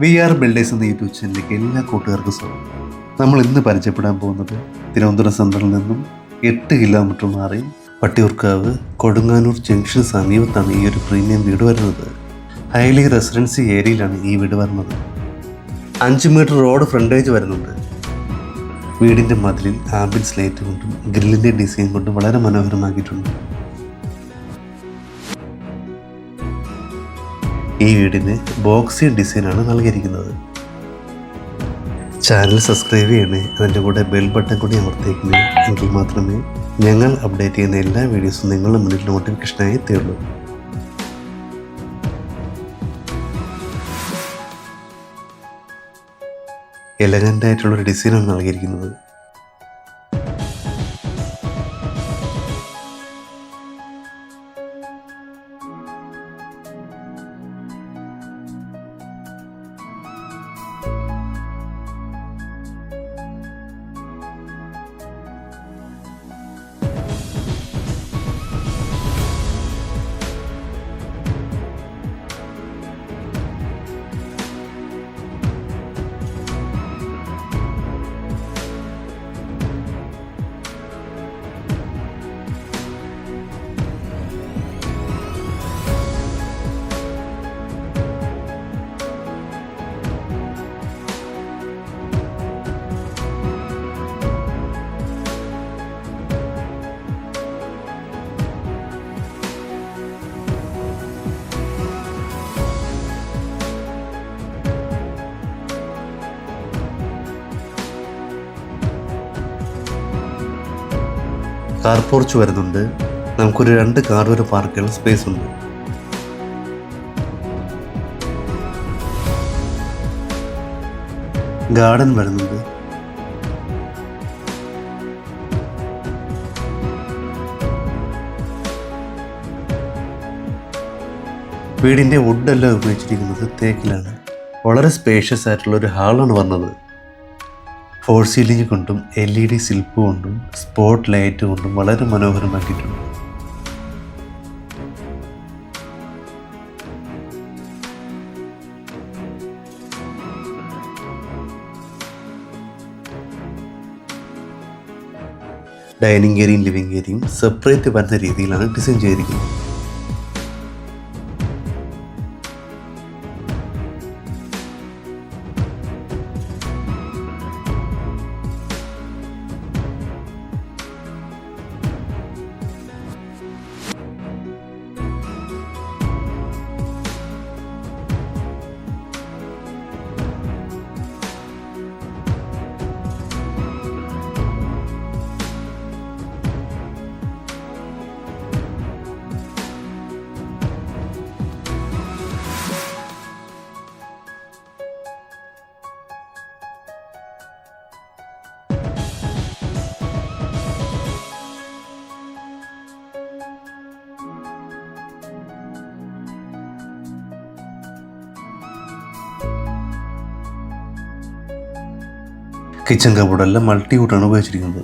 V R builders എന്ന YouTube ചാനലിലേക്ക് എല്ലാ കൂട്ടുകാർക്കും സ്വാഗതം. നമ്മൾ ഇന്ന് പരിചയപ്പെടാൻ പോകുന്നത് തിരുവനന്തപുരം സെൻട്രലിൽ നിന്നും 8 കിലോമീറ്റർ മാറി വട്ടിയൂർക്കാവ് കൊടുങ്ങാനൂർ ജംഗ്ഷൻ സമീപത്താണ് ഈ ഒരു പ്രീമിയം വീട് വരുന്നത്. ഹൈലി റെസിഡൻസി ഏരിയയിലാണ് ഈ വീട് വരുന്നത്. 5 മീറ്റർ റോഡ് ഫ്രണ്ടേജ് വരുന്നുണ്ട്. വീടിൻ്റെ മതിലിൽ ആംബിയൻസ് ലൈറ്റ് കൊണ്ടും ഗ്രില്ലിൻ്റെ ഡിസൈൻ കൊണ്ടും വളരെ മനോഹരമാക്കിയിട്ടുണ്ട്. ഈ വീടിന് ബോക്സി ഡിസൈനാണ് നൽകിയിരിക്കുന്നത്. ചാനൽ സബ്സ്ക്രൈബ് ചെയ്യണേ, അതിൻ്റെ കൂടെ ബെൽ ബട്ടൺ കൂടി അമർത്തിയിരിക്കണേ. എങ്കിൽ മാത്രമേ ഞങ്ങൾ അപ്ഡേറ്റ് ചെയ്യുന്ന എല്ലാ വീഡിയോസും നിങ്ങളുടെ മുന്നിൽ നോട്ടിഫിക്കേഷനായി എത്തുകയുള്ളൂ. എലഗൻ്റ് ആയിട്ടുള്ളൊരു ഡിസൈനാണ് നൽകിയിരിക്കുന്നത്. കാർ പോർച്ച് വരുന്നുണ്ട്. നമുക്കൊരു 2 കാർ വരെ പാർക്ക് ചെയ്യാൻ സ്പേസ് ഉണ്ട്. ഗാർഡൻ വരുന്നുണ്ട്. വീടിൻ്റെ വുഡെല്ലാം ഉപയോഗിച്ചിരിക്കുന്നത് തേക്കിലാണ്. വളരെ സ്പേഷ്യസ് ആയിട്ടുള്ള ഒരു ഹാളാണ് വന്നത്. ഫോർ സീലിംഗ് കൊണ്ടും LED ശില്പ് കൊണ്ടും സ്പോട്ട് ലൈറ്റ് കൊണ്ടും വളരെ മനോഹരമാക്കിയിട്ടുണ്ട്. ഡൈനിങ് ഏരിയയും ലിവിംഗ് ഏരിയയും സെപ്പറേറ്റ് വരുന്ന രീതിയിലാണ് ഡിസൈൻ ചെയ്തിരിക്കുന്നത്. കിച്ചൺ കബോർഡെല്ലാം മൾട്ടിവുഡാണ് ഉപയോഗിച്ചിരിക്കുന്നത്.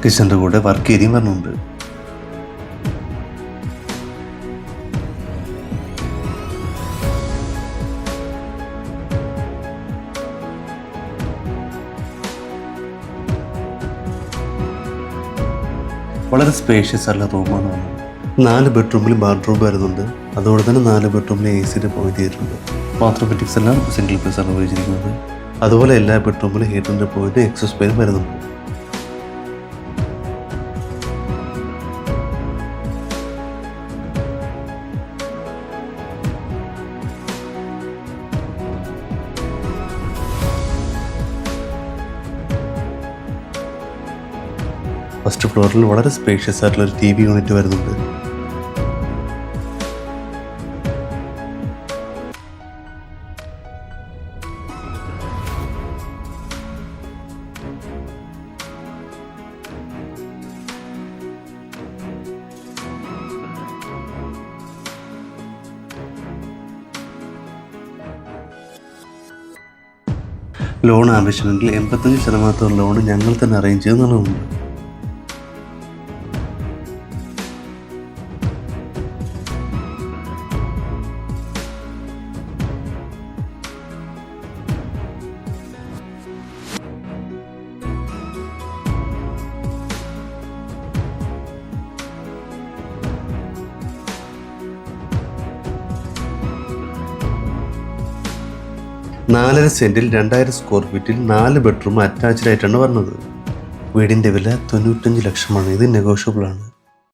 കിച്ചൻ്റെ കൂടെ വർക്ക് ഏരിയയും വരുന്നുണ്ട്. വളരെ സ്പേഷ്യസ് ആയിട്ടുള്ള റൂമാണ് വന്നത്. 4 ബെഡ്റൂമിൽ ബാത്റൂം വരുന്നുണ്ട്. അതുപോലെ തന്നെ 4 ബെഡ്റൂമിൽ AC പോയിന്റ് ചെയ്തിട്ടുണ്ട്. ബാത്റൂം ഫിറ്റിക്സ് എല്ലാം സിംഗിൾ പീസ് ആണ് ഉപയോഗിച്ചിരിക്കുന്നത്. അതുപോലെ എല്ലാ ബെഡ്റൂമിലും ഹീറ്ററിൻ്റെ പോയിന്റ് എക്സോസ്റ്റ് ഫാനും വരുന്നുണ്ട്. ഫസ്റ്റ് ഫ്ലോറിൽ വളരെ സ്പേഷ്യസ് ആയിട്ടുള്ള ഒരു TV യൂണിറ്റ് വരുന്നുണ്ട്. ലോൺ ആവശ്യമെങ്കിൽ 85% ലോൺ ഞങ്ങൾ തന്നെ അറേഞ്ച് ചെയ്യുന്നുള്ളതുണ്ട്. നാലര സെൻറ്റിൽ 2000 സ്ക്വയർ ഫീറ്റിൽ 4 ബെഡ്റൂം അറ്റാച്ച്ഡ് ആയിട്ടാണ് പറഞ്ഞത്. വീടിൻ്റെ വില 95 ലക്ഷമാണ്. ഇത് നെഗോഷ്യബിൾ ആണ്.